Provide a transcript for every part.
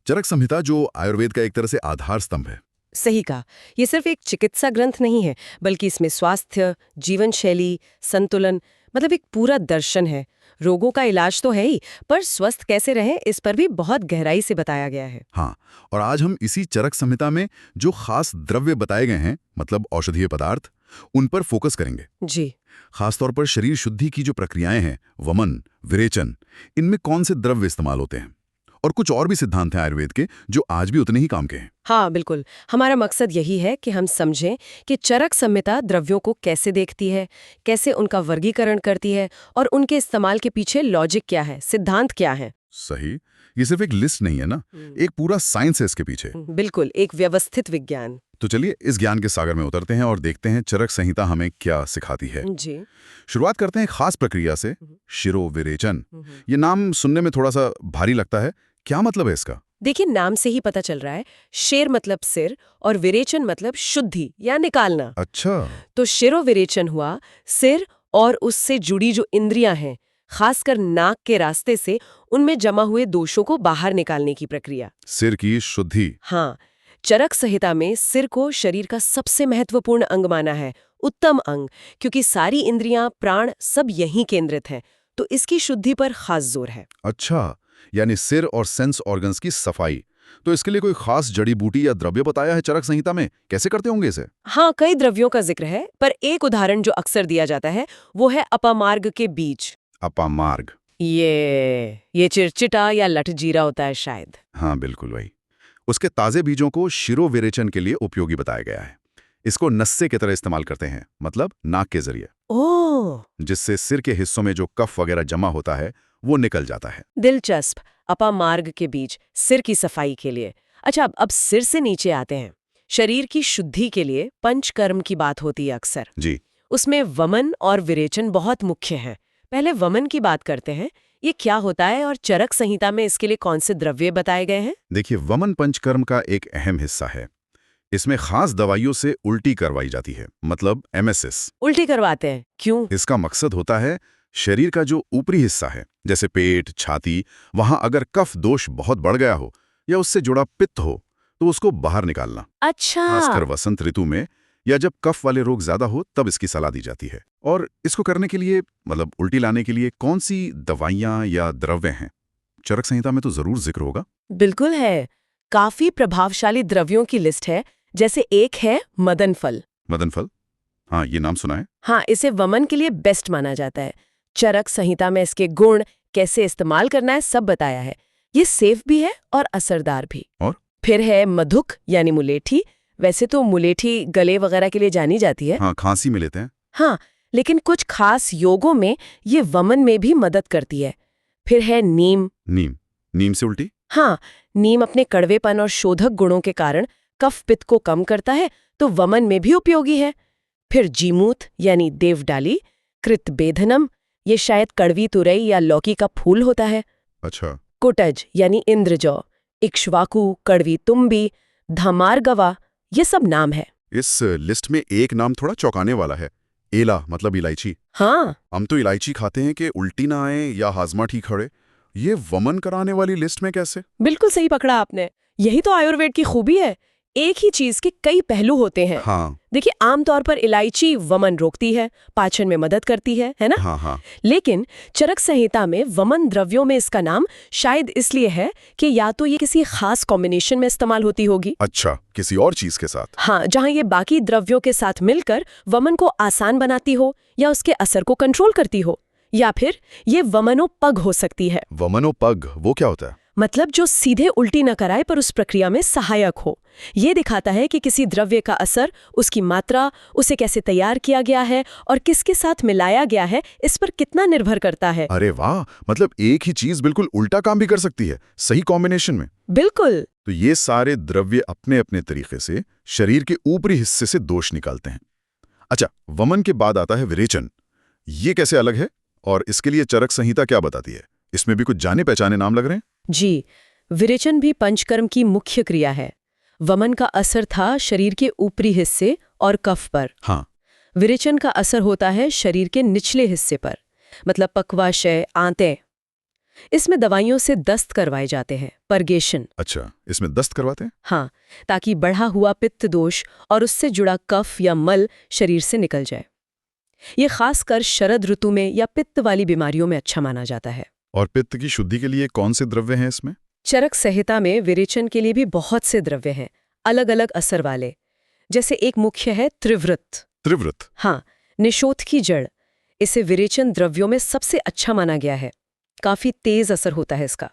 चरक संहिता जो आयुर्वेद का एक तरह से आधार स्तंभ है। सही कहा। ये सिर्फ एक चिकित्सा ग्रंथ नहीं है, बल्कि इसमें स्वास्थ्य, जीवन शैली, संतुलन, मतलब एक पूरा दर्शन है। रोगों का इलाज तो है ही, पर स्वस्थ कैसे रहें इस पर भी बहुत गहराई से बताया गया है। हाँ, और आज हम इसी चरक संहिता में जो खास द्रव्य बताए गए हैं, मतलब औषधीय पदार्थ, उन पर फोकस करेंगे। जी। खासतौर पर शरीर शुद्धि की जो प्रक्रियाएं हैं, वमन, विरेचन, इनमें कौन से द्रव्य इस्तेमाल होते हैं, और कुछ और भी सिद्धांत हैं आयुर्वेद के जो आज भी उतने ही काम के हैं। हाँ बिल्कुल, हमारा मकसद यही है कि हम समझें कि चरक संहिता द्रव्यों को कैसे देखती है, कैसे उनका वर्गीकरण करती है, और उनके इस्तेमाल के पीछे लॉजिक क्या है, सिद्धांत क्या है। सही। ये सिर्फ एक लिस्ट नहीं है ना, एक पूरा साइंस है इसके पीछे। बिल्कुल, एक व्यवस्थित विज्ञान। तो चलिए इस ज्ञान के सागर में उतरते हैं और देखते हैं चरक संहिता हमें क्या सिखाती है। जी। शुरुआत करते हैं खास प्रक्रिया से, शिरोविरेचन। ये नाम सुनने में थोड़ा सा भारी लगता है, क्या मतलब है इसका? देखिए, नाम से ही पता चल रहा है। शेर मतलब सिर और विरेचन मतलब शुद्धि या निकालना। अच्छा। तो शिरोविरेचन हुआ सिर और उससे जुड़ी जो इंद्रियां हैं, खासकर नाक के रास्ते से उनमें जमा हुए दोषों को बाहर निकालने की प्रक्रिया। सिर की शुद्धि। हाँ, चरक संहिता में सिर को शरीर का सबसे महत्वपूर्ण अंग माना है, उत्तम अंग, क्योंकि सारी इंद्रियां, प्राण सब यहीं केंद्रित हैं, तो इसकी शुद्धि पर खास जोर है। अच्छा, यानी सिर और सेंस ऑर्गन्स की सफाई। तो इसके लिए कोई खास जड़ी बूटी या द्रव्य बताया है चरक संहिता में? कैसे करते होंगे इसे? हाँ, कई द्रव्यों का जिक्र है, पर एक उदाहरण जो अक्सर दिया जाता है वो है अपामार्ग के बीज। अपामार्ग। ये चिरचिटा या लठजीरा होता है शायद। हाँ बिल्कुल वही। उसके ताजे बीजों को शिरोविरेचन के लिए उपयोगी बताया गया है। इसको नस्से की तरह इस्तेमाल करते हैं, मतलब नाक के जरिए, ओह, जिससे सिर के हिस्सों में जो कफ वगैरह जमा होता है वो निकल जाता है। दिलचस्प। अपामार्ग के बीज सिर की सफाई के लिए। अच्छा, अब सिर से नीचे आते हैं। शरीर की शुद्धि के लिए पंचकर्म की बात होती है अक्सर। जी। उसमें वमन और विरेचन बहुत मुख्य हैं। पहले वमन की बात करते हैं। ये क्या होता है और चरक संहिता में इसके लिए कौन से द्रव्य बताए गए हैं? देखिए, वमन पंचकर्म का एक अहम हिस्सा है। इसमें खास दवाइयों से उल्टी करवाई जाती है, मतलब एमेसिस। उल्टी करवाते हैं, क्यों? इसका मकसद होता है शरीर का जो ऊपरी हिस्सा है, जैसे पेट, छाती, वहां अगर कफ दोष बहुत बढ़ गया हो या उससे जुड़ा पित्त हो तो उसको बाहर निकालना। अच्छा। खासकर वसंत ऋतु में या जब कफ वाले रोग ज्यादा हो तब इसकी सलाह दी जाती है। और इसको करने के लिए, मतलब उल्टी लाने के लिए, कौन सी दवाइयां या द्रव्य हैं, चरक संहिता में तो जरूर जिक्र होगा। बिल्कुल है। काफी प्रभावशाली द्रव्यों की लिस्ट है। जैसे एक है मदन फल। मदन फल? हाँ, ये नाम सुना है। हाँ, इसे वमन के लिए बेस्ट माना जाता है। चरक संहिता में इसके गुण, कैसे इस्तेमाल करना है, सब बताया है। ये सेफ भी है और असरदार भी। और फिर है मधुक यानी मुलेठी। वैसे तो मुलेठी गले वगैरह के लिए जानी जाती है। हाँ, खांसी में लेते हैं। हाँ, लेकिन कुछ खास योगों में ये वमन में भी मदद करती है। फिर है नीम। नीम? नीम से उल्टी? हाँ, नीम अपने कड़वेपन और शोधक गुणों के कारण कफ पित्त को कम करता है, तो वमन में भी उपयोगी है। फिर जीमूत यानी देवडाली, कृतबेधनम, ये शायद कड़वी तुरई या लौकी का फूल होता है। अच्छा। कुटज यानी इंद्रजौ, इक्ष्वाकु, कड़वी तुम्बी, धमारगवा, ये सब नाम है। इस लिस्ट में एक नाम थोड़ा चौंकाने वाला है, एला, मतलब इलायची। हाँ, हम तो इलायची खाते हैं कि उल्टी ना आए या हाजमा ठीक खड़े। ये वमन कराने वाली लिस्ट में कैसे? बिल्कुल सही पकड़ा आपने। यही तो आयुर्वेद की खूबी है। एक ही चीज के कई पहलू होते हैं। हाँ। देखिए, आमतौर पर इलायची वमन रोकती है, पाचन में मदद करती है ना? हाँ हाँ। लेकिन चरक संहिता में वमन द्रव्यों में इसका नाम शायद इसलिए है कि या तो ये किसी खास कॉम्बिनेशन में इस्तेमाल होती होगी। अच्छा, किसी और चीज के साथ? हाँ, जहाँ ये बाकी द्रव्यों के साथ मिलकर वमन को आसान बनाती हो या उसके असर को कंट्रोल करती हो। या फिर ये वमनोपग हो सकती है। वमनोपग वो क्या होता है? मतलब जो सीधे उल्टी न कराए पर उस प्रक्रिया में सहायक हो। ये दिखाता है कि किसी द्रव्य का असर, उसकी मात्रा, उसे कैसे तैयार किया गया है और किसके साथ मिलाया गया है, इस पर कितना निर्भर करता है। अरे वाह, मतलब एक ही चीज बिल्कुल उल्टा काम भी कर सकती है, सही कॉम्बिनेशन में। बिल्कुल। तो ये सारे द्रव्य अपने अपने तरीके से शरीर के ऊपरी हिस्से से दोष निकालते हैं। अच्छा, वमन के बाद आता है विरेचन। ये कैसे अलग है और इसके लिए चरक संहिता क्या बताती है? इसमें भी कुछ जाने पहचाने नाम लग रहे हैं। जी, विरेचन भी पंचकर्म की मुख्य क्रिया है। वमन का असर था शरीर के ऊपरी हिस्से और कफ पर। हाँ। विरेचन का असर होता है शरीर के निचले हिस्से पर, मतलब पक्वाशय, आंतें। इसमें दवाइयों से दस्त करवाए जाते हैं, परगेशन। अच्छा, इसमें दस्त करवाते हैं? हाँ, ताकि बढ़ा हुआ पित्त दोष और उससे जुड़ा कफ या मल शरीर से निकल जाए। ये खासकर शरद ऋतु में या पित्त वाली बीमारियों में अच्छा माना जाता है। और पित्त की शुद्धि के लिए कौन से द्रव्य हैं इसमें? चरक संहिता में विरेचन के लिए भी बहुत से द्रव्य हैं, अलग अलग असर वाले। जैसे एक मुख्य है त्रिवृत। त्रिवृत? हाँ, निशोथ की जड़। इसे विरेचन द्रव्यों में सबसे अच्छा माना गया है। काफी तेज असर होता है इसका।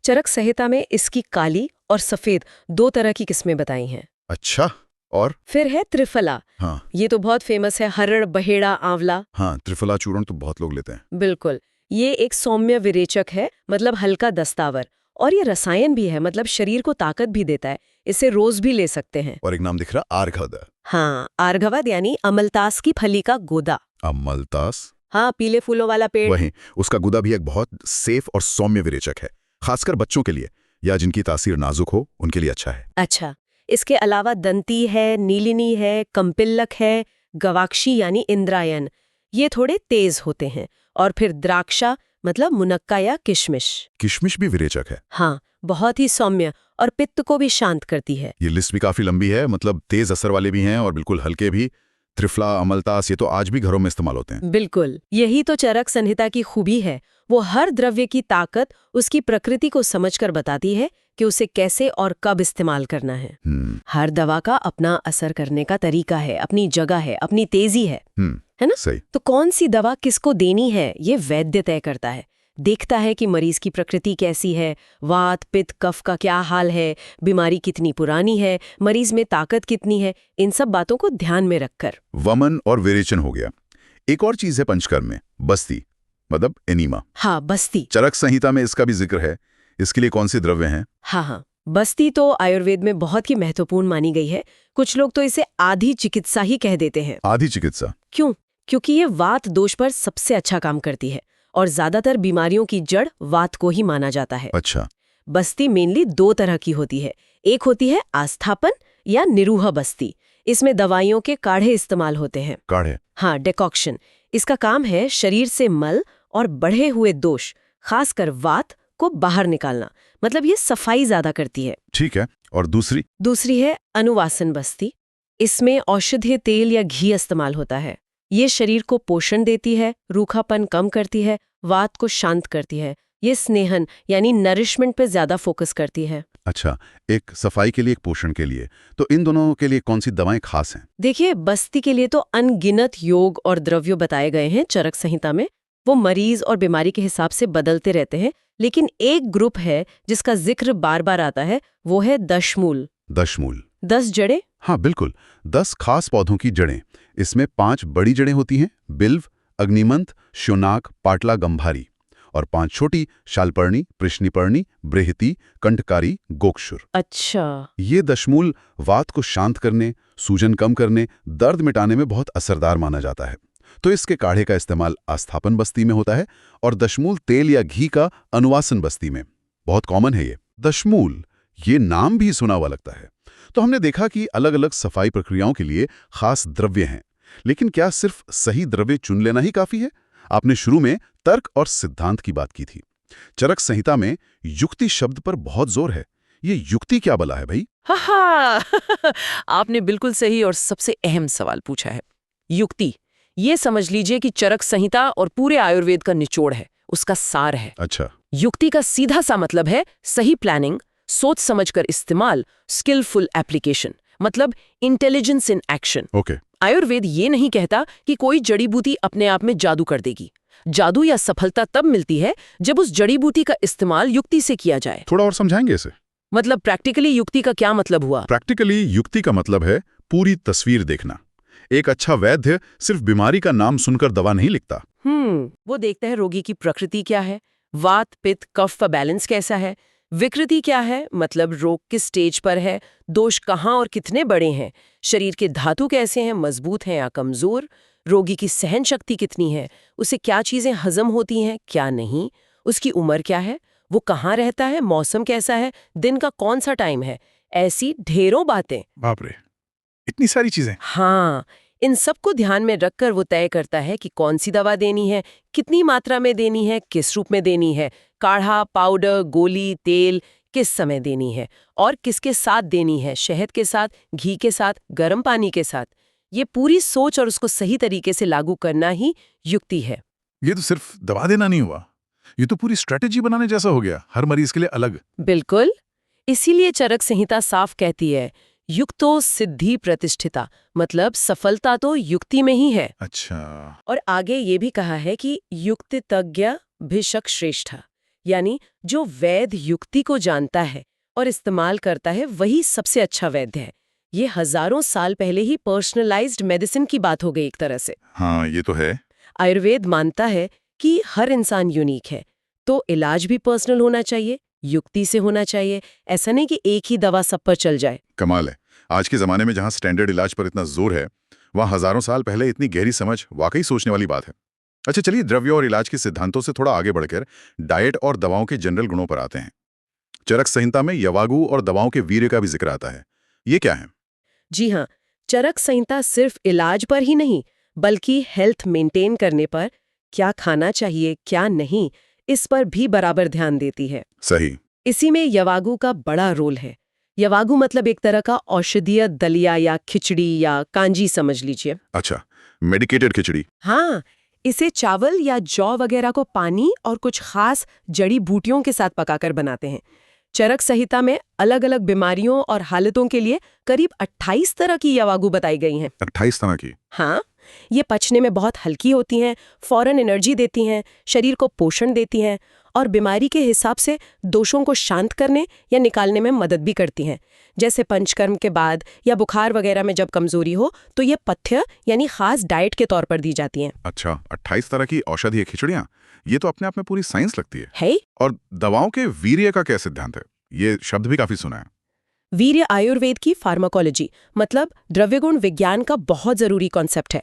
चरक संहिता में इसकी काली और सफेद 2 तरह की किस्में बताई हैं। अच्छा, और? फिर है त्रिफला। हाँ। ये तो बहुत फेमस है, हरड़, बहेड़ा, आंवला। हाँ, त्रिफला चूर्ण तो बहुत लोग लेते हैं। बिल्कुल, ये एक सौम्य विरेचक है, मतलब हल्का दस्तावर। और ये रसायन भी है, मतलब शरीर को ताकत भी देता है। इसे रोज भी ले सकते हैं। और एक नाम दिख रहा, आर्घद। हाँ, आर्घवद यानी अमलतास की फली का गोदा। अमलतास? हाँ, पीले फूलों वाला पेड़। वहीं, उसका गुदा भी एक बहुत सेफ और सौम्य विरेचक है, खासकर बच्चों के लिए या जिनकी तासीर नाजुक हो उनके लिए अच्छा है। अच्छा, इसके अलावा दंती है, नीलिनी है, कंपिल्लक है, गवाक्षी यानी इंद्रायण, ये थोड़े तेज होते हैं। और फिर द्राक्षा मतलब मुनक्का या किशमिश। किशमिश भी विरेचक है? हाँ, बहुत ही सौम्य और पित्त को भी शांत करती है। ये लिस्ट भी काफी लंबी है, मतलब तेज असर वाले भी हैं और बिल्कुल हल्के भी। त्रिफला, अमलतास, ये तो आज भी घरों में इस्तेमाल होते हैं। बिल्कुल, यही तो चरक संहिता की खूबी है। वो हर द्रव्य की ताकत उसकी प्रकृति को समझकर बताती है कि उसे कैसे और कब इस्तेमाल करना है। हर दवा का अपना असर करने का तरीका है, अपनी जगह है, अपनी तेजी है ना? सही। तो कौन सी दवा किसको देनी है, ये वैद्य तय करता है। देखता है कि मरीज की प्रकृति कैसी है, वात, पित्त, कफ का क्या हाल है, बीमारी कितनी पुरानी है, मरीज में ताकत कितनी है, इन सब बातों को ध्यान में रखकर। वमन और विरेचन हो गया। एक और चीज है पंचकर्म में, बस्ती, मतलब एनीमा। हाँ, बस्ती। चरक संहिता में इसका भी जिक्र है। इसके लिए कौन से द्रव्य हैं? हाँ, बस्ती तो आयुर्वेद में बहुत ही महत्वपूर्ण मानी गई है। कुछ लोग तो इसे आधी चिकित्सा ही कह देते हैं। आधी चिकित्सा? क्यों? क्योंकि ये वात दोष पर सबसे अच्छा काम करती है और ज्यादातर बीमारियों की जड़ वात को ही माना जाता है। अच्छा। बस्ती मेनली 2 तरह की होती है। एक होती है आस्थापन या निरूह बस्ती। इसमें दवाइयों के काढ़े इस्तेमाल होते हैं। काढ़े? हाँ, डेकॉक्शन। इसका काम है शरीर से मल और बढ़े हुए दोष, खासकर वात, को बाहर निकालना। मतलब ये सफाई ज्यादा करती है। ठीक है। और दूसरी? दूसरी है अनुवासन बस्ती। इसमें औषधीय तेल या घी इस्तेमाल होता है। ये शरीर को पोषण देती है, रूखापन कम करती है, वात को शांत करती है। ये स्नेहन यानी नरिशमेंट पे ज्यादा फोकस करती है। अच्छा, एक सफाई के लिए, एक पोषण के लिए। तो इन दोनों के लिए कौन सी दवाएं खास हैं? देखिए, बस्ती के लिए तो अनगिनत योग और द्रव्य बताए गए हैं चरक संहिता में। वो मरीज और बीमारी के हिसाब से बदलते रहते हैं, लेकिन एक ग्रुप है जिसका जिक्र बार बार आता है, वो है दशमूल। दशमूल? 10 जड़ें। हाँ बिल्कुल, 10 खास पौधों की जड़ें। इसमें 5 बड़ी जड़ें होती हैं, बिल्व, अग्निमंथ, शोनाक, पाटला, गंभारी। और 5 छोटी, शालपर्णी, पृश्निपर्णी, बृहति, कंठकारी, गोक्षुर। अच्छा। ये दशमूल वात को शांत करने, सूजन कम करने, दर्द मिटाने में बहुत असरदार माना जाता है। तो इसके काढ़े का इस्तेमाल आस्थापन बस्ती में होता है और दशमूल तेल या घी का अनुवासन बस्ती में। बहुत कॉमन है ये दशमूल, ये नाम भी सुना हुआ लगता है। तो हमने देखा कि अलग अलग सफाई प्रक्रियाओं के लिए खास द्रव्य हैं, लेकिन क्या सिर्फ सही द्रव्य चुन लेना ही काफी है? आपने शुरू में तर्क और सिद्धांत की बात की थी। चरक संहिता में युक्ति शब्द पर बहुत जोर है। ये युक्ति क्या बला है भाई? हा आपने बिल्कुल सही और सबसे अहम सवाल पूछा है। युक्ति, ये समझ लीजिए कि चरक संहिता और पूरे आयुर्वेद का निचोड़ है, उसका सार है। अच्छा। युक्ति का सीधा सा मतलब है सही प्लानिंग, सोच समझकर इस्तेमाल, स्किलफुल एप्लीकेशन, मतलब intelligence in action. Okay. Ayurveda ये नहीं कहता कि कोई जड़ी बूटी अपने आप में जादू कर देगी। जादू या सफलता तब मिलती है जब उस जड़ी बूटी का इस्तेमाल युक्ति से किया जाए। थोड़ा और समझाएंगे इसे? मतलब प्रैक्टिकली युक्ति का क्या मतलब हुआ? प्रैक्टिकली युक्ति का मतलब है पूरी तस्वीर देखना। एक अच्छा वैद्य सिर्फ बीमारी का नाम सुनकर दवा नहीं लिखता। वो देखते हैं रोगी की प्रकृति क्या है, वात, पित्त, कफ का बैलेंस कैसा है, विकृति क्या है, मतलब रोग किस स्टेज पर है, दोष कहाँ और कितने बड़े हैं, शरीर के धातु कैसे हैं, मजबूत हैं या कमजोर, रोगी की सहन शक्ति कितनी है, उसे क्या चीजें हजम होती हैं क्या नहीं, उसकी उम्र क्या है, वो कहाँ रहता है, मौसम कैसा है, दिन का कौन सा टाइम है, ऐसी ढेरों बातें। बाप रे, इतनी सारी चीजें। हाँ, इन सब को ध्यान में रखकर वो तय करता है कि कौन सी दवा देनी है, कितनी मात्रा में देनी है, किस रूप में देनी है, काढ़ा, पाउडर, गोली, तेल किस समय देनी है और किसके साथ देनी है, शहद के साथ, घी के साथ, गर्म पानी के साथ, ये पूरी सोच और उसको सही तरीके से लागू करना ही युक्ति है। ये तो सिर्फ दवा देना नहीं हुआ, ये तो पूरी स्ट्रेटेजी बनाने जैसा हो गया, हर मरीज के लिए अलग। बिल्कुल। इसीलिए चरक संहिता साफ कहती है, युक्तो सिद्धि प्रतिष्ठिता, मतलब सफलता तो युक्ति में ही है। अच्छा। और आगे ये भी कहा है कि युक्तितज्ञ भिषक श्रेष्ठ, यानी जो वैद्य युक्ति को जानता है और इस्तेमाल करता है वही सबसे अच्छा वैद्य है। ये हजारों साल पहले ही पर्सनलाइज्ड मेडिसिन की बात हो गई एक तरह से। हाँ, ये तो है। आयुर्वेद मानता है कि हर इंसान यूनिक है, तो इलाज भी पर्सनल होना चाहिए, युक्ति से होना चाहिए। ऐसा नहीं कि एक ही दवा सब पर चल जाए। कमाल है, आज के जमाने में जहां स्टैंडर्ड इलाज पर इतना जोर है, वहां हजारों साल पहले इतनी गहरी समझ वाकई सोचने वाली बात है। अच्छा, चलिए द्रव्य और इलाज के सिद्धांतों से थोड़ा आगे बढ़कर डाइट और दवाओं के जनरल गुणों पर आते हैं। चरक संहिता में यवागु और दवाओं के वीर्य का भी जिक्र आता है, ये क्या है? जी हाँ, चरक संहिता सिर्फ इलाज पर ही नहीं, बल्कि हेल्थ मेंटेन करने पर, क्या खाना चाहिए क्या नहीं, इस पर भी बराबर ध्यान देती है। सही। इसी में यवागु का बड़ा रोल है। यवागु मतलब एक तरह का औषधीय दलिया या खिचड़ी या कांजी समझ लीजिए। अच्छा, मेडिकेटेड खिचड़ी। हाँ, इसे चावल या जौ वगैरह को पानी और कुछ खास जड़ी बूटियों के साथ पकाकर बनाते हैं। चरक संहिता में अलग अलग बीमारियों और हालतों के लिए करीब 28 तरह की यवागु बताई गई हैं। 28 तरह की? हाँ, ये पचने में बहुत हल्की होती हैं, फौरन एनर्जी देती हैं, शरीर को पोषण देती हैं और बीमारी के हिसाब से दोषों को शांत करने या निकालने में मदद भी करती हैं। जैसे पंचकर्म के बाद या बुखार वगैरह में जब कमजोरी हो तो ये पथ्य यानी खास डाइट के तौर पर दी जाती हैं। अच्छा, 28 तरह की औषधीय खिचड़ियाँ, ये तो अपने आप में पूरी साइंस लगती है। और दवाओं के वीर्य का क्या सिद्धांत है? ये शब्द भी काफी सुना है। वीर्य आयुर्वेद की फार्माकोलॉजी मतलब द्रव्यगुण विज्ञान का बहुत जरूरी कॉन्सेप्ट है।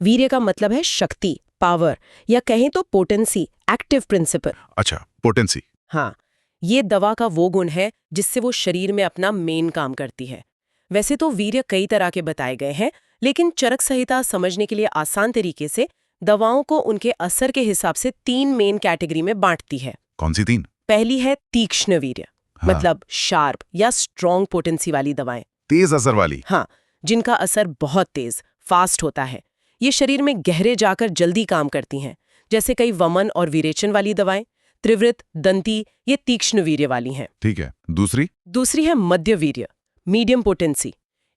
वीर्य का मतलब है शक्ति, पावर, या कहें तो पोटेंसी, एक्टिव प्रिंसिपल। अच्छा, पोटेंसी। हाँ, ये दवा का वो गुण है जिससे वो शरीर में अपना मेन काम करती है। वैसे तो वीर्य कई तरह के बताए गए हैं, लेकिन चरक संहिता समझने के लिए आसान तरीके से दवाओं को उनके असर के हिसाब से 3 मेन कैटेगरी में बांटती है। कौन सी 3? पहली है तीक्ष्ण वीर्य, मतलब शार्प या स्ट्रॉन्ग पोटेंसी वाली दवाएं। तेज असर वाली? हाँ, जिनका असर बहुत तेज, फास्ट होता है। ये शरीर में गहरे जाकर जल्दी काम करती हैं, जैसे कई वमन और विरेचन वाली दवाएं। त्रिवृत, दंती, ये तीक्ष्ण वीर्य वाली हैं। ठीक है। दूसरी है मध्य वीर्य, मीडियम पोटेंसी।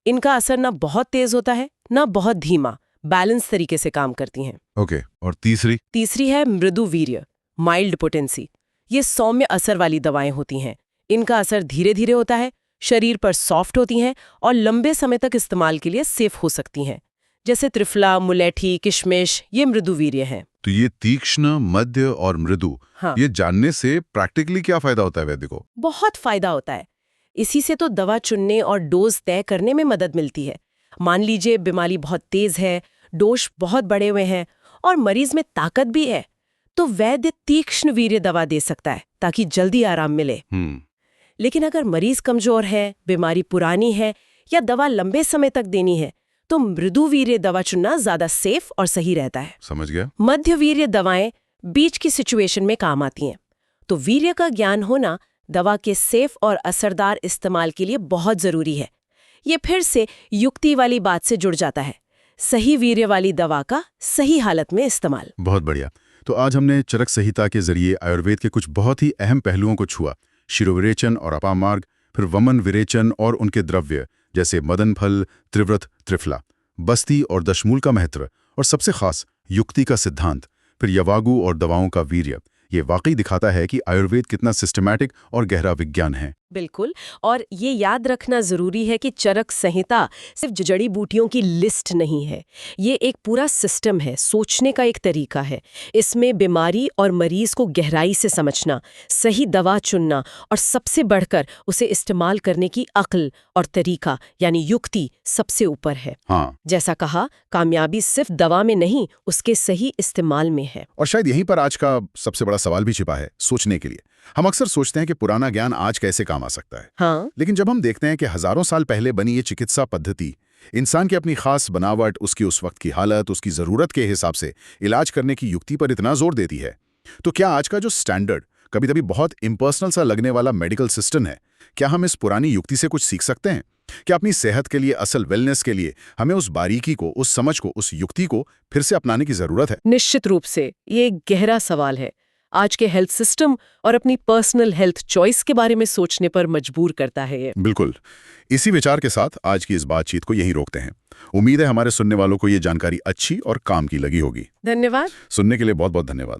इनका असर ना बहुत तेज होता है ना बहुत धीमा, बैलेंस तरीके से काम करती हैं। ओके। और तीसरी है मृदु वीर्य, माइल्ड पोटेंसी। ये सौम्य असर वाली दवाएं होती हैं। इनका असर धीरे धीरे होता है, शरीर पर सॉफ्ट होती हैं और लंबे समय तक इस्तेमाल के लिए सेफ हो सकती हैं। जैसे त्रिफला, मुलेठी, किशमिश, ये मृदु वीर्य हैं। तो ये तीक्ष्ण, मध्य और मृदु, हाँ, ये जानने से प्रैक्टिकली क्या फायदा होता है वैद्य को? बहुत फायदा होता है। इसी से तो दवा चुनने और डोज तय करने में मदद मिलती है। मान लीजिए बीमारी बहुत तेज है, डोज बहुत बड़े हुए हैं और मरीज में ताकत भी है, तो वैद्य तीक्ष्ण वीर्य दवा दे सकता है ताकि जल्दी आराम मिले। लेकिन अगर मरीज कमजोर है, बीमारी पुरानी है या दवा लंबे समय तक देनी है, तो मृदु वीर्य दवा चुनना ज्यादा सेफ और सही रहता है। समझ गया। मध्य वीर्य दवाएं बीच की सिचुएशन में काम आती हैं। तो वीर्य का ज्ञान होना दवा के सेफ और असरदार इस्तेमाल के लिए बहुत जरूरी है। ये फिर से युक्ति वाली बात से जुड़ जाता है, सही वीर्य वाली दवा का सही हालत में इस्तेमाल। बहुत बढ़िया। तो आज हमने चरक संहिता के जरिए आयुर्वेद के कुछ बहुत ही अहम पहलुओं को छुआ। शिरोविरेचन और अपामार्ग, फिर वमन विरेचन और उनके द्रव्य जैसे मदन फल, त्रिव्रत, त्रिफला, बस्ती और दशमूल का महत्व, और सबसे खास युक्ति का सिद्धांत, फिर यवागु और दवाओं का वीर्य। ये वाकई दिखाता है कि आयुर्वेद कितना सिस्टमैटिक और गहरा विज्ञान है। बिल्कुल, और ये याद रखना जरूरी है कि चरक संहिता सिर्फ जड़ी बूटियों की लिस्ट नहीं है। ये एक पूरा सिस्टम है, सोचने का एक तरीका है। इसमें बीमारी और मरीज को गहराई से समझना, सही दवा चुनना और सबसे बढ़कर उसे इस्तेमाल करने की अक्ल और तरीका यानी युक्ति सबसे ऊपर है। हाँ। जैसा कहा, कामयाबी सिर्फ दवा में नहीं, उसके सही इस्तेमाल में है। और शायद यहीं पर आज का सबसे बड़ा सवाल भी छिपा है, सोचने के लिए। हम अक्सर सोचते हैं कि पुराना ज्ञान आज कैसे काम आ सकता है। हाँ। लेकिन जब हम देखते हैं कि हजारों साल पहले बनी ये चिकित्सा पद्धति इंसान की अपनी खास बनावट, उसकी उस वक्त की हालत, उसकी जरूरत के हिसाब से इलाज करने की युक्ति पर इतना जोर देती है, तो क्या आज का जो स्टैंडर्ड कभी कभी बहुत इम्पर्सनल सा लगने वाला मेडिकल सिस्टम है, क्या हम इस पुरानी युक्ति से कुछ सीख सकते हैं? क्या अपनी सेहत के लिए, असल वेलनेस के लिए हमें उस बारीकी को, उस समझ को, उस युक्ति को फिर से अपनाने की जरूरत है? निश्चित रूप से ये एक गहरा सवाल है। आज के हेल्थ सिस्टम और अपनी पर्सनल हेल्थ चॉइस के बारे में सोचने पर मजबूर करता है ये। बिल्कुल। इसी विचार के साथ आज की इस बातचीत को यहीं रोकते हैं। उम्मीद है हमारे सुनने वालों को ये जानकारी अच्छी और काम की लगी होगी। धन्यवाद। सुनने के लिए बहुत बहुत धन्यवाद।